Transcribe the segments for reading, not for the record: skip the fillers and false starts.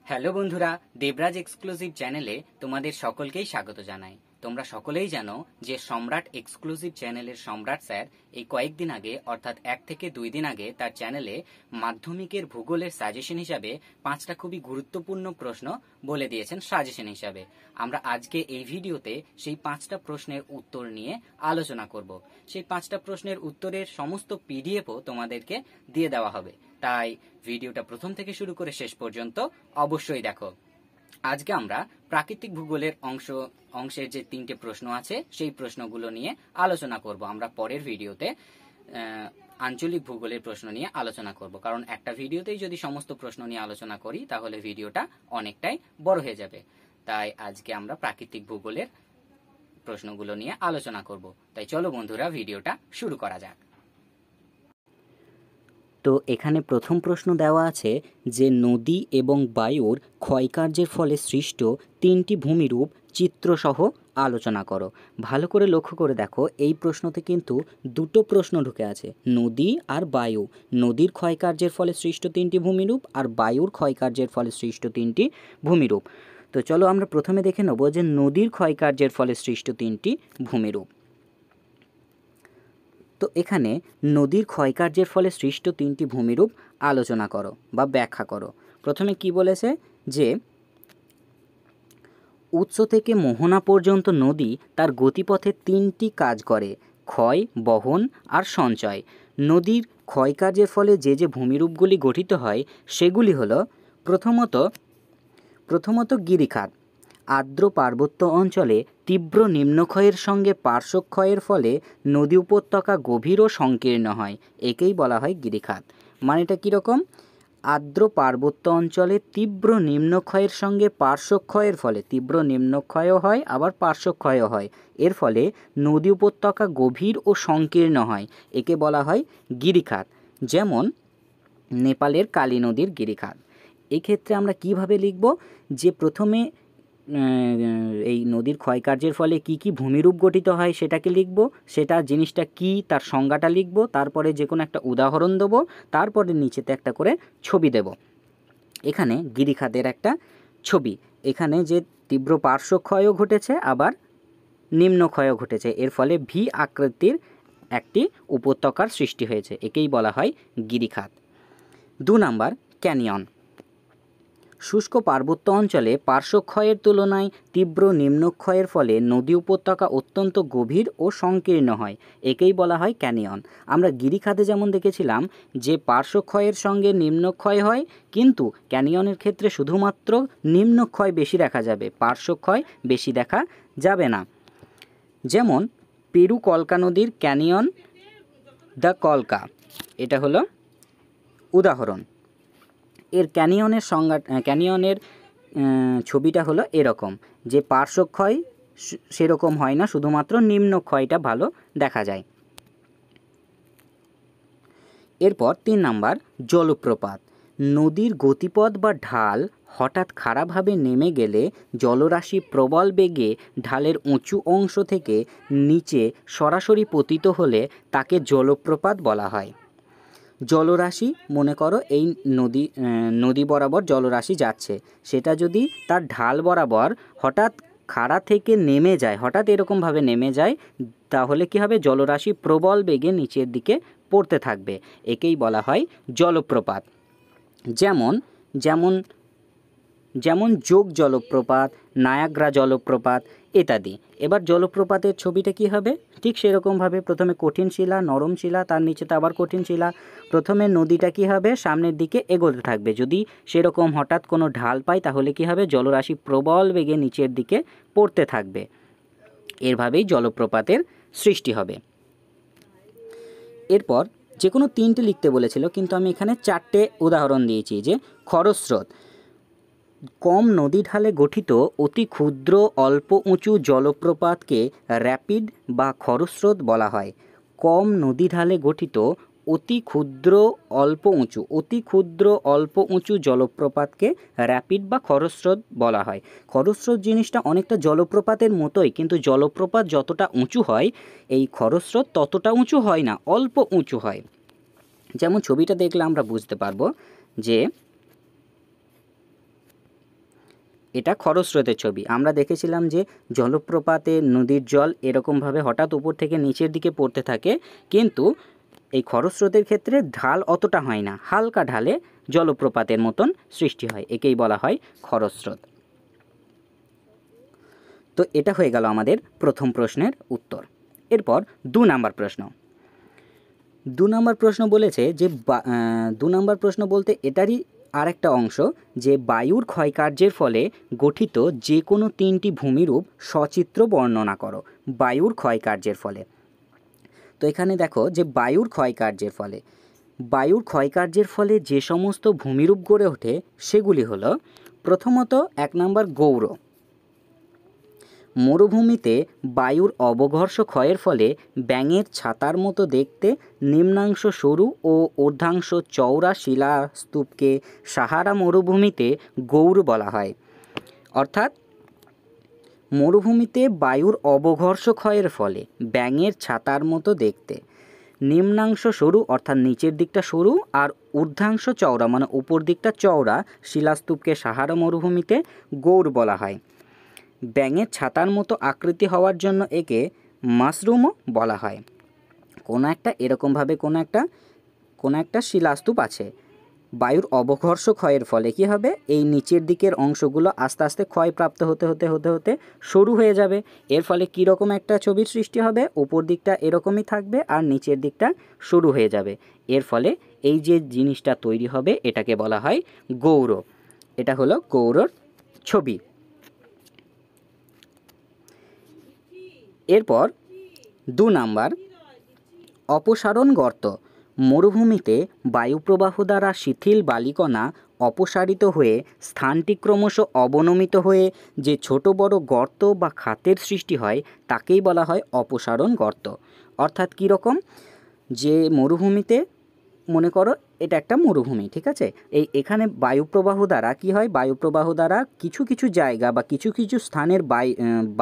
Hello বন্ধুরা, Debraj exclusive চ্যানেলে তোমাদের সকলকেই স্বাগত জানাই। তোমরা সকলেই জানো যে সম্রাট এক্সক্লুসিভ চ্যানেলের সম্রাট স্যার এই কয়েকদিন আগে অর্থাৎ 1 থেকে 2 দিন আগে তার চ্যানেলে মাধ্যমিকের ভূগোলের সাজেশন হিসাবে 5টা খুবই গুরুত্বপূর্ণ প্রশ্ন বলে দিয়েছেন সাজেশন হিসাবে। আমরা আজকে এই ভিডিওতে সেই 5টা প্রশ্নের উত্তর নিয়ে আলোচনা করব। সেই 5টা প্রশ্নের উত্তরের সমস্ত পিডিএফও তোমাদেরকে দিয়ে দেওয়া হবে, তাই ভিডিওটা প্রথম থেকে শুরু করে শেষ পর্যন্ত অবশ্যই দেখো। আজকে আমরা প্রাকৃতিক ভূগোলের অংশের যে 3টে প্রশ্ন আছে সেই প্রশ্নগুলো নিয়ে আলোচনা করব। আমরা পরের ভিডিওতে আঞ্চলিক ভূগোলের প্রশ্ন নিয়ে আলোচনা করব, কারণ একটা ভিডিওতেই যদি সমস্ত প্রশ্ন নিয়ে আলোচনা করি তাহলে ভিডিওটা অনেকটাই বড় হয়ে যাবে। তাই আজকে আমরা প্রাকৃতিক ভূগোলের প্রশ্নগুলো নিয়ে আলোচনা করব। তাই চলো বন্ধুরা, ভিডিওটা শুরু করা যাক। তো এখানে প্রথম প্রশ্ন দেওয়া আছে যে নদী এবং বায়ুর ক্ষয়কার্যের ফলে সৃষ্ট 3টি ভূমিরূপ চিত্রসহ আলোচনা করো। ভালো করে লক্ষ্য করে দেখো, এই প্রশ্নতে কিন্তু দুটো প্রশ্ন ঢুকে আছে, নদী আর বায়ু। নদীর ক্ষয়কার্যের ফলে সৃষ্ট 3টি ভূমিরূপ আর বায়ুর ক্ষয়কার্যের ফলে সৃষ্ট 3টি ভূমিরূপ। তো চলো আমরা প্রথমে দেখে নেব যে নদীর ক্ষয়কার্যের ফলে সৃষ্ট 3টি ভূমিরূপ। তো এখানে নদীর ক্ষয়কার্যের ফলে সৃষ্ট 3টি ভূমিরূপ আলোচনা করো বা ব্যাখ্যা করো। প্রথমে কি বলেছে যে উৎস থেকে মোহনা পর্যন্ত নদী তার গতিপথে 3টি কাজ করে: ক্ষয়, বহন আর সঞ্চয়। নদীর ক্ষয়কার্যের ফলে যে যে ভূমিরূপগুলি গঠিত হয় সেগুলি হলো প্রথমত গিরিখাত। আর্দ্র পার্বত্য অঞ্চলে তীব্র নিম্নক্ষয়ের সঙ্গে পার্শ্বক্ষয়ের ফলে নদী উপত্যকা গভীর ও সংকীর্ণ হয়, একেই বলা হয় গিরিখাত। মানে এটা কীরকম? আর্দ্র পার্বত্য অঞ্চলে তীব্র নিম্নক্ষয়ের সঙ্গে পার্শ্বক্ষয়ের ফলে তীব্র নিম্নক্ষয়ও হয় আবার পার্শ্বক্ষয়ও হয়, এর ফলে নদী উপত্যকা গভীর ও সংকীর্ণ হয়, একে বলা হয় গিরিখাত। যেমন নেপালের কালী নদীর গিরিখাত। এক্ষেত্রে আমরা কিভাবে লিখব? যে প্রথমে এই নদীর ক্ষয়কার্যের ফলে কি কি ভূমিরূপ গঠিত হয় সেটাকে লিখব, সেটা জিনিসটা কি তার সংজ্ঞাটা লিখব, তারপরে যে কোনো একটা উদাহরণ দেব, তারপরে নিচেতে একটা করে ছবি দেব। এখানে গিরিখাতের একটা ছবি, এখানে যে তীব্র পার্শ্বক্ষয়ও ঘটেছে আবার নিম্নক্ষয়ও ঘটেছে, এর ফলে ভি আকৃতির একটি উপত্যকার সৃষ্টি হয়েছে, একেই বলা হয় গিরিখাত। 2 নাম্বার ক্যানিয়ন। শুষ্ক পার্বত্য অঞ্চলে পার্শ্বক্ষয়ের তুলনায় তীব্র নিম্নক্ষয়ের ফলে নদী উপত্যকা অত্যন্ত গভীর ও সংকীর্ণ হয়, একেই বলা হয় ক্যানিয়ন। আমরা গিরিখাতে যেমন দেখেছিলাম যে পার্শ্বক্ষয়ের সঙ্গে নিম্নক্ষয় হয়, কিন্তু ক্যানিয়নের ক্ষেত্রে শুধুমাত্র নিম্নক্ষয় বেশি দেখা যাবে, পার্শ্বক্ষয় বেশি দেখা যাবে না। যেমন পেরু কলকা নদীর ক্যানিয়ন দ্য কলকা, এটা হলো উদাহরণ। এর ক্যানিয়নের ছবিটা হলো এরকম, যে পার্শ্বক্ষয় সেরকম হয় না, শুধুমাত্র নিম্নক্ষয়টা ভালো দেখা যায়। এরপর 3 নাম্বার জলপ্রপাত। নদীর গতিপথ বা ঢাল হঠাৎ খাড়াভাবে নেমে গেলে জলরাশি প্রবল বেগে ঢালের উঁচু অংশ থেকে নিচে সরাসরি পতিত হলে তাকে জলপ্রপাত বলা হয়। জলরাশি, মনে করো এই নদী বরাবর জলরাশি যাচ্ছে, সেটা যদি তার ঢাল বরাবর হঠাৎ খাড়া থেকে নেমে যায়, হঠাৎ এরকমভাবে নেমে যায়, তাহলে কি হবে? জলরাশি প্রবল বেগে নিচের দিকে পড়তে থাকবে, একেই বলা হয় জলপ্রপাত। যেমন যোগ জলপ্রপাত, নায়াগ্রা জলপ্রপাত ইত্যাদি। এবার জলপ্রপাতের ছবিটা কি হবে? ঠিক সেরকমভাবে প্রথমে কঠিন শিলা, নরম শিলা, তার নিচেতে আবার কঠিন শিলা। প্রথমে নদীটা কি হবে? সামনের দিকে এগোতে থাকবে। যদি সেরকম হঠাৎ কোনো ঢাল পায় তাহলে কি হবে? জলরাশি প্রবল বেগে নিচের দিকে পড়তে থাকবে, এভাবেই জলপ্রপাতের সৃষ্টি হবে। এরপর যে কোনো 3টে লিখতে বলেছিল, কিন্তু আমি এখানে 4টে উদাহরণ দিয়েছি। যে খরস্রোত, কম নদী ঢালে গঠিত অতি ক্ষুদ্র অল্প উঁচু জলপ্রপাতকে র্যাপিড বা খরস্রোত বলা হয়। কম নদী ঢালে গঠিত অতি ক্ষুদ্র অল্প উঁচু জলপ্রপাতকে র্যাপিড বা খরস্রোত বলা হয়। খরস্রোত জিনিসটা অনেকটা জলপ্রপাতের মতোই, কিন্তু জলপ্রপাত যতটা উঁচু হয় এই খরস্রোত ততটা উঁচু হয় না, অল্প উঁচু হয়। যেমন ছবিটা দেখলে আমরা বুঝতে পারবো যে এটা খরস্রোতের ছবি। আমরা দেখেছিলাম যে জলপ্রপাতে নদীর জল এরকমভাবে হঠাৎ উপর থেকে নিচের দিকে পড়তে থাকে, কিন্তু এই খরস্রোতের ক্ষেত্রে ঢাল অতটা হয় না, হালকা ঢালে জলপ্রপাতের মতন সৃষ্টি হয়, একেই বলা হয় খরস্রোত। তো এটা হয়ে গেল আমাদের প্রথম প্রশ্নের উত্তর। এরপর 2 নম্বর প্রশ্ন। 2 নম্বর প্রশ্ন বলেছে যে 2 নম্বর প্রশ্ন বলতে এটারই আরেকটা অংশ, যে বায়ুর ক্ষয়কার্যের ফলে গঠিত যে কোনো 3টি ভূমিরূপ সচিত্র বর্ণনা করো। বায়ুর ক্ষয়কার্যের ফলে, তো এখানে দেখো যে বায়ুর ক্ষয়কার্যের ফলে যে সমস্ত ভূমিরূপ গড়ে ওঠে সেগুলি হলো, প্রথমত 1 নম্বর গৌর। মরুভূমিতে বায়ুর অবঘর্ষ ক্ষয়ের ফলে ব্যাঙের ছাতার মতো দেখতে নিম্নাংশ সরু ও ঊর্ধ্বাংশ চওড়া শিলাস্তূপকে সাহারা মরুভূমিতে গৌর বলা হয়। অর্থাৎ মরুভূমিতে বায়ুর অবঘর্ষ ক্ষয়ের ফলে ব্যাঙের ছাতার মতো দেখতে, নিম্নাংশ সরু অর্থাৎ নিচের দিকটা সরু আর ঊর্ধ্বাংশ চওড়া মানে উপর দিকটা চওড়া শিলাস্তূপকে সাহারা মরুভূমিতে গৌর বলা হয়। ব্যাঙের ছাতার মতো আকৃতি হওয়ার জন্য একে মাশরুমও বলা হয়। কোনো একটা এরকমভাবে কোনো একটা শিলাস্তূপ আছে, বায়ুর অবঘর্ষ ক্ষয়ের ফলে কি হবে, এই নিচের দিকের অংশগুলো আস্তে আস্তে ক্ষয়প্রাপ্ত হতে হতে হতে হতে সরু হয়ে যাবে। এর ফলে কীরকম একটা ছবির সৃষ্টি হবে, উপর দিকটা এরকমই থাকবে আর নিচের দিকটা সরু হয়ে যাবে। এর ফলে এই যে জিনিসটা তৈরি হবে এটাকে বলা হয় গৌর। এটা হলো গৌরর ছবি। এরপর 2 নাম্বার অপসারণ গর্ত। মরুভূমিতে বায়ুপ্রবাহ দ্বারা শিথিল বালিকণা অপসারিত হয়ে স্থানটি ক্রমশ অবনমিত হয়ে যে ছোট বড় গর্ত বা খাতের সৃষ্টি হয় তাকেই বলা হয় অপসারণ গর্ত। অর্থাৎ কীরকম, যে মরুভূমিতে মনে করো এটা একটা মরুভূমি, ঠিক আছে, এখানে বায়ুপ্রবাহ দ্বারা কি হয়, বায়ুপ্রবাহ দ্বারা কিছু কিছু জায়গা বা কিছু কিছু স্থানের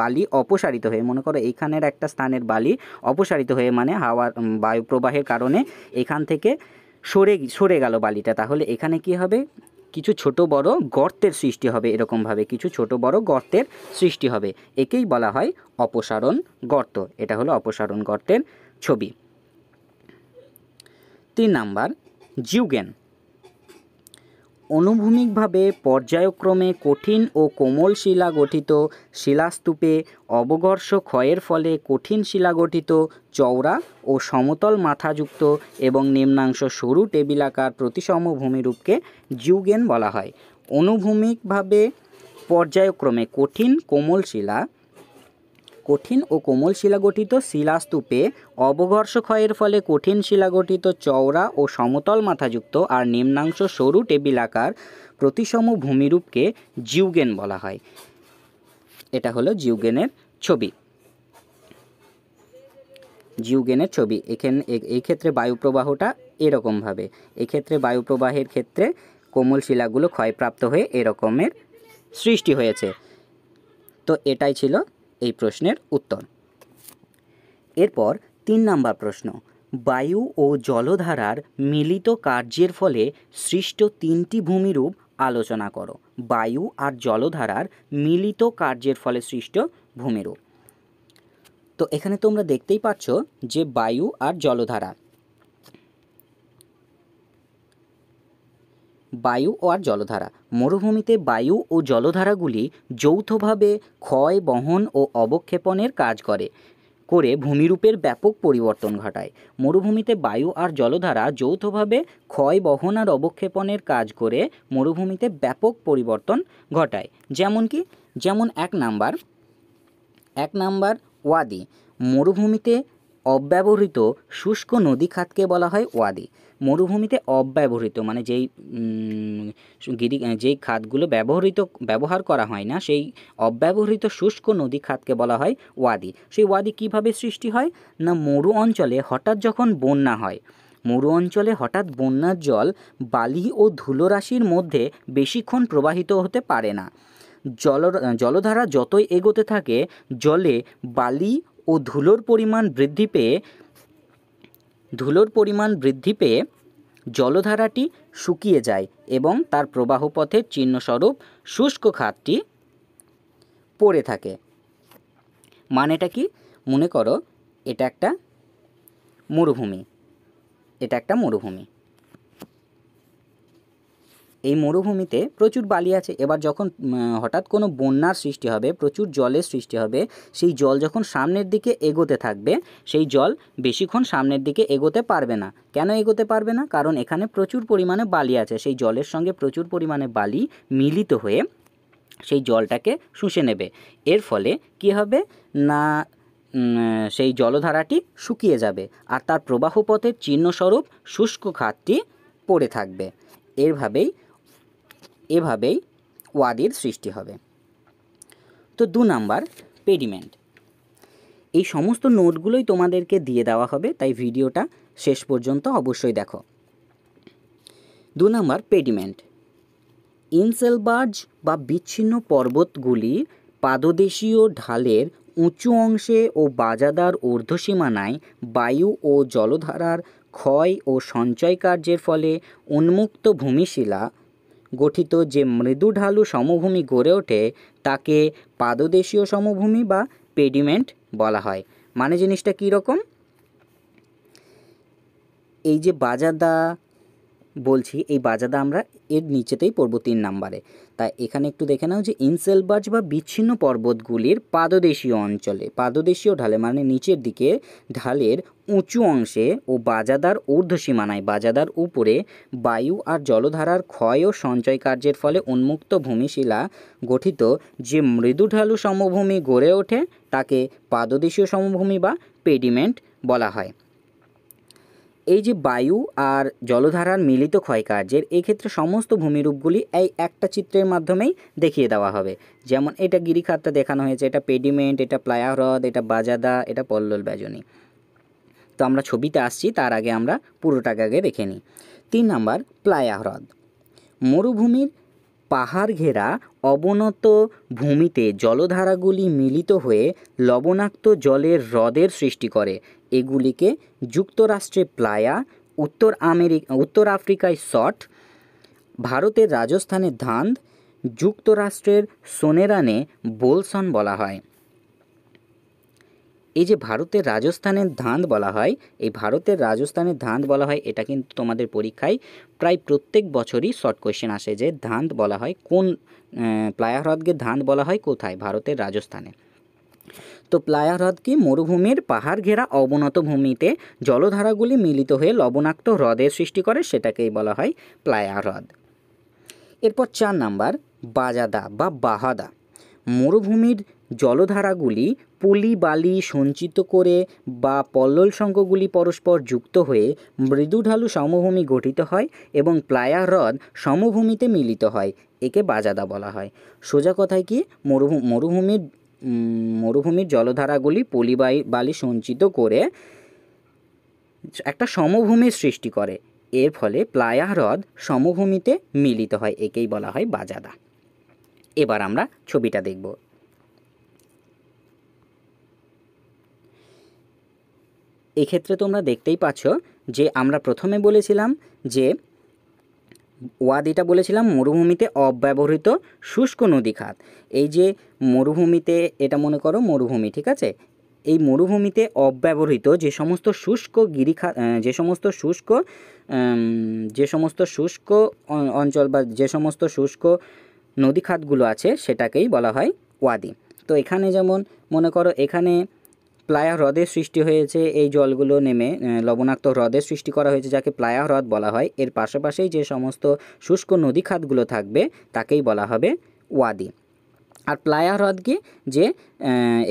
বালি অপসারিত হয়ে, মনে করো এইখানের একটা স্থানের বালি অপসারিত হয়ে মানে হাওয়ার বায়ুপ্রবাহের কারণে এখান থেকে সরে গেল বালিটা, তাহলে এখানে কি হবে, কিছু ছোট বড় গর্তের সৃষ্টি হবে, এরকমভাবে কিছু ছোট বড় গর্তের সৃষ্টি হবে, একেই বলা হয় অপসারণ গর্ত। এটা হলো অপসারণ গর্তের ছবি। 3 নাম্বার জিউগেন। অনুভূমিকভাবে পর্যায়ক্রমে কঠিন ও কোমল শিলা গঠিত শিলাস্তূপে অবঘর্ষ ক্ষয়ের ফলে কঠিন শিলা গঠিত চওড়া ও সমতল মাথাযুক্ত এবং নিম্নাংশ সরু টেবিলাকার প্রতিসম ভূমিরূপকে জিউগেন বলা হয়। অনুভূমিকভাবে পর্যায়ক্রমে কঠিন ও কোমল শিলা গঠিত শিলাস্তূপে অবঘর্ষ ক্ষয়ের ফলে কঠিন শিলা গঠিত চওড়া ও সমতল মাথাযুক্ত আর নিম্নাংশ সরু টেবিলাকার প্রতিসম ভূমিরূপকে জিউগেন বলা হয়। এটা হলো জিউগেনের ছবি। এই ক্ষেত্রে বায়ুপ্রবাহটা এরকমভাবে, এক্ষেত্রে বায়ুপ্রবাহের ক্ষেত্রে কোমল শিলাগুলো ক্ষয়প্রাপ্ত হয়ে এরকমের সৃষ্টি হয়েছে। তো এটাই ছিল এই প্রশ্নের উত্তর। এরপর 3 নাম্বার প্রশ্ন, বায়ু ও জলধারার মিলিত কার্যের ফলে সৃষ্ট 3টি ভূমিরূপ আলোচনা করো। বায়ু আর জলধারার মিলিত কার্যের ফলে সৃষ্ট ভূমিরূপ। তো এখানে তোমরা দেখতেই পাচ্ছ যে বায়ু আর জলধারা, মরুভূমিতে বায়ু ও জলধারাগুলি যৌথভাবে ক্ষয় বহন ও অবক্ষেপণের কাজ করে ভূমিরূপের ব্যাপক পরিবর্তন ঘটায়। মরুভূমিতে বায়ু আর জলধারা যৌথভাবে ক্ষয় বহন আর অবক্ষেপণের কাজ করে মরুভূমিতে ব্যাপক পরিবর্তন ঘটায়। যেমন 1 নাম্বার ওয়াদি। মরুভূমিতে অব্যবহৃত শুষ্ক নদী খাতকে বলা হয় ওয়াদি। মরুভূমিতে অব্যবহৃত মানে যেই খাতগুলো ব্যবহার করা হয় না, সেই অব্যবহৃত শুষ্ক নদী খাতকে বলা হয় ওয়াদি। সেই ওয়াদি কিভাবে সৃষ্টি হয় না, মরু অঞ্চলে হঠাৎ যখন বন্যা হয়, মরু অঞ্চলে হঠাৎ বন্যার জল বালি ও ধুলোরাশির মধ্যে বেশিক্ষণ প্রবাহিত হতে পারে না। জলধারা যতই এগোতে থাকে, জলে বালি ও ধুলোর পরিমাণ বৃদ্ধি পেয়ে জলধারাটি শুকিয়ে যায় এবং তার প্রবাহপথের চিহ্নস্বরূপ শুষ্ক খাতটি পড়ে থাকে। মানেটা কি? মনে করো এটা একটা মরুভূমি, এটা একটা মরুভূমি। এই মরুভূমিতে প্রচুর বালি আছে। এবার যখন হঠাৎ কোনো বন্যার সৃষ্টি হবে, প্রচুর জলের সৃষ্টি হবে, সেই জল যখন সামনের দিকে এগোতে থাকবে, সেই জল বেশিক্ষণ সামনের দিকে এগোতে পারবে না। কেন এগোতে পারবে না? কারণ এখানে প্রচুর পরিমাণে বালি আছে। সেই জলের সঙ্গে প্রচুর পরিমাণে বালি মিলিত হয়ে সেই জলটাকে শুষে নেবে। এর ফলে কী হবে না, সেই জলধারাটি শুকিয়ে যাবে আর তার প্রবাহপথের চিহ্নস্বরূপ শুষ্ক খাতটি পড়ে থাকবে। এভাবেই ওয়াদির সৃষ্টি হবে। তো 2 নাম্বার পেডিমেন্ট। এই সমস্ত নোটগুলোই তোমাদেরকে দিয়ে দেওয়া হবে, তাই ভিডিওটা শেষ পর্যন্ত অবশ্যই দেখো। 2 নাম্বার পেডিমেন্ট। ইনসেলবার্জ বা বিচ্ছিন্ন পর্বতগুলির পাদদেশীয় ঢালের উঁচু অংশে ও বাজাদার ঊর্ধ্বসীমানায় বায়ু ও জলধারার ক্ষয় ও সঞ্চয় কার্যের ফলে উন্মুক্ত ভূমিশিলা গঠিত যে মৃদু ঢালু সমভূমি গড়ে ওঠে তাকে পাদদেশীয় সমভূমি বা পেডিমেন্ট বলা হয়। মানে জিনিসটা কী রকম? এই যে বাজাদা বলছি, এই বাজাদা আমরা এর নিচেতেই পড়বো 3 নাম্বারে। তাই এখানে একটু দেখে নাও যে ইনসেলবার্জ বা বিচ্ছিন্ন পর্বতগুলির পাদদেশীয় অঞ্চলে, পাদদেশীয় ঢালে মানে নিচের দিকে ঢালের উঁচু অংশে ও বাজাদার ঊর্ধ্বসীমানায়, বাজাদার উপরে বায়ু আর জলধারার ক্ষয় ও সঞ্চয় কার্যের ফলে উন্মুক্ত ভূমিশিলা গঠিত যে মৃদু ঢালু সমভূমি গড়ে ওঠে তাকে পাদদেশীয় সমভূমি বা পেডিমেন্ট বলা হয়। এই যে বায়ু আর জলধারার মিলিত ক্ষয়কার্যের এক্ষেত্রে সমস্ত ভূমিরূপগুলি এই একটা চিত্রের মাধ্যমেই দেখিয়ে দেওয়া হবে। যেমন এটা গিরিখাতটা দেখানো হয়েছে, এটা পেডিমেন্ট, এটা প্লায়া হ্রদ, এটা বাজাদা, এটা পল্লল ব্যাজনী। তো আমরা ছবিতে আসছি, তার আগে আমরা পুরোটাকে আগে দেখে নিই। 3 নাম্বার প্লায়া হ্রদ। মরুভূমির পাহাড় ঘেরা অবনত ভূমিতে জলধারাগুলি মিলিত হয়ে লবণাক্ত জলের হ্রদের সৃষ্টি করে। এগুলিকে যুক্তরাষ্ট্রে প্লায়া, উত্তর আফ্রিকায় সট, ভারতের রাজস্থানে ধান্দ, যুক্তরাষ্ট্রের সোনেরানে বোলসন বলা হয়। এই যে ভারতের রাজস্থানের ধান্দ বলা হয়, এই ভারতের রাজস্থানের ধান্দ বলা হয়, এটা কিন্তু তোমাদের পরীক্ষায় প্রায় প্রত্যেক বছরই শর্ট কোয়েশ্চেন আসে যে ধান্দ বলা হয় কোন, প্লায়া হ্রদকে ধান্দ বলা হয় কোথায়? ভারতের রাজস্থানে। তো প্লায়া হ্রদ কি? মরুভূমির পাহাড় ঘেরা অবনত ভূমিতে জলধারাগুলি মিলিত হয়ে লবণাক্ত হ্রদের সৃষ্টি করে, সেটাকেই বলা হয় প্লায়া হ্রদ। এরপর 4 নাম্বার বাজাদা বা বাহাদা। মরুভূমির জলধারাগুলি পলি বালি সঞ্চিত করে বা পল্লল সংঘগুলি পরস্পর যুক্ত হয়ে মৃদু ঢালু সমভূমি গঠিত হয় এবং প্লায়া হ্রদ সমভূমিতে মিলিত হয়, একে বাজাদা বলা হয়। সোজা কথায় কি? মরুভূমির জলধারাগুলি পলি বালি সঞ্চিত করে একটা সমভূমির সৃষ্টি করে, এর ফলে প্লায়া হ্রদ সমভূমিতে মিলিত হয়, একেই বলা হয় বাজাদা। এবার আমরা ছবিটা দেখব। এক্ষেত্রে তোমরা দেখতেই পাচ্ছ যে আমরা প্রথমে বলেছিলাম যে ওয়াদিটা বলেছিলাম মরুভূমিতে অব্যবহৃত শুষ্ক নদী খাত। এই যে মরুভূমিতে, এটা মনে করো মরুভূমি, ঠিক আছে? এই মরুভূমিতে অব্যবহৃত যে সমস্ত শুষ্ক গিরিখাত, যে সমস্ত শুষ্ক অঞ্চল বা যে সমস্ত শুষ্ক নদী খাতগুলো আছে সেটাকেই বলা হয় ওয়াদি। তো এখানে যেমন মনে করো এখানে প্লায়া হ্রদের সৃষ্টি হয়েছে, এই জলগুলো নেমে লবণাক্ত হ্রদের সৃষ্টি করা হয়েছে যাকে প্লায়া হ্রদ বলা হয়। এর পাশাপাশি যে সমস্ত শুষ্ক নদী খাতগুলো থাকবে তাকেই বলা হবে ওয়াদি। আর প্লায়া হ্রদ কি? যে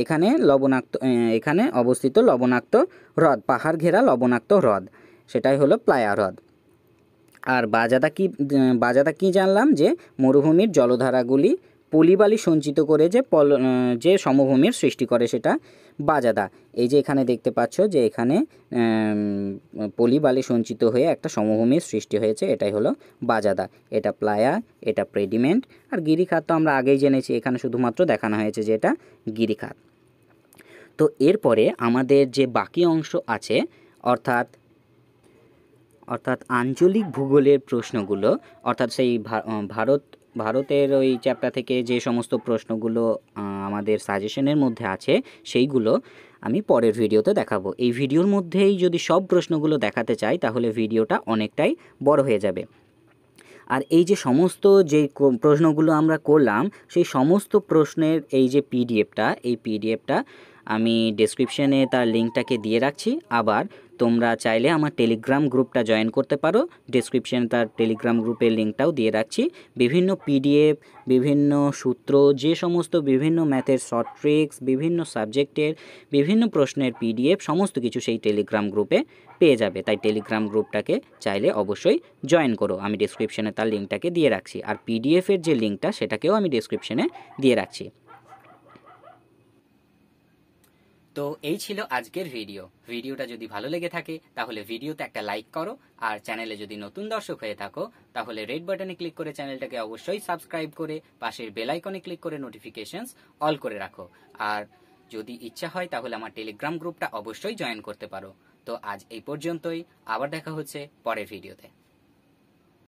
এখানে অবস্থিত লবণাক্ত হ্রদ, পাহাড় ঘেরা লবণাক্ত হ্রদ, সেটাই হলো প্লায়া হ্রদ। আর বাজাদা কি জানলাম? যে মরুভূমির জলধারাগুলি পলিবালি সঞ্চিত করে যে সমভূমির সৃষ্টি করে, সেটা বাজাদা। এই যে এখানে দেখতে পাচ্ছ যে এখানে পলিবালি সঞ্চিত হয়ে একটা সমভূমির সৃষ্টি হয়েছে, এটাই হলো বাজাদা। এটা প্লায়া, এটা পেডিমেন্ট। আর গিরিখাত তো আমরা আগেই জেনেছি, এখানে শুধুমাত্র দেখানো হয়েছে যে এটা গিরিখাত। তো এরপরে আমাদের যে বাকি অংশ আছে, অর্থাৎ আঞ্চলিক ভূগোলের প্রশ্নগুলো, অর্থাৎ সেই ভারত ভারতের ওই চ্যাপ্টার থেকে যে সমস্ত প্রশ্নগুলো আমাদের সাজেশনের মধ্যে আছে সেইগুলো আমি পরের ভিডিওতে দেখাবো। এই ভিডিওর মধ্যেই যদি সব প্রশ্নগুলো দেখাতে চাই তাহলে ভিডিওটা অনেকটাই বড় হয়ে যাবে। আর এই যে সমস্ত যে প্রশ্নগুলো আমরা করলাম সেই সমস্ত প্রশ্নের এই যে পিডিএফটা, এই পিডিএফটা আমি ডেসক্রিপশনে তার লিঙ্কটাকে দিয়ে রাখছি। আবার তোমরা চাইলে আমার টেলিগ্রাম গ্রুপটা জয়েন করতে পারো, ডেসক্রিপশনে তার টেলিগ্রাম গ্রুপের লিঙ্কটাও দিয়ে রাখছি। বিভিন্ন পিডিএফ, বিভিন্ন সূত্র, যে সমস্ত বিভিন্ন ম্যাথের শর্ট ট্রিক্স, বিভিন্ন সাবজেক্টের বিভিন্ন প্রশ্নের পিডিএফ সমস্ত কিছু সেই টেলিগ্রাম গ্রুপে পেয়ে যাবে। তাই টেলিগ্রাম গ্রুপটাকে চাইলে অবশ্যই জয়েন করো, আমি ডেসক্রিপশনে তার লিঙ্কটাকে দিয়ে রাখছি। আর পিডিএফের যে লিঙ্কটা সেটাকেও আমি ডেসক্রিপশনে দিয়ে রাখছি। তো এই ছিল আজকের ভিডিওটা যদি ভালো লেগে থাকে তাহলে ভিডিওতে একটা লাইক করো, আর চ্যানেলে যদি নতুন দর্শক হয়ে থাকো তাহলে রেড বাটনে ক্লিক করে চ্যানেলটাকে অবশ্যই সাবস্ক্রাইব করে পাশের বেল আইকনে ক্লিক করে নোটিফিকেশনস অল করে রাখো। আর যদি ইচ্ছা হয় তাহলে আমার টেলিগ্রাম গ্রুপটা অবশ্যই জয়েন করতে পারো। তো আজ এই পর্যন্তই, আবার দেখা হচ্ছে পরের ভিডিওতে।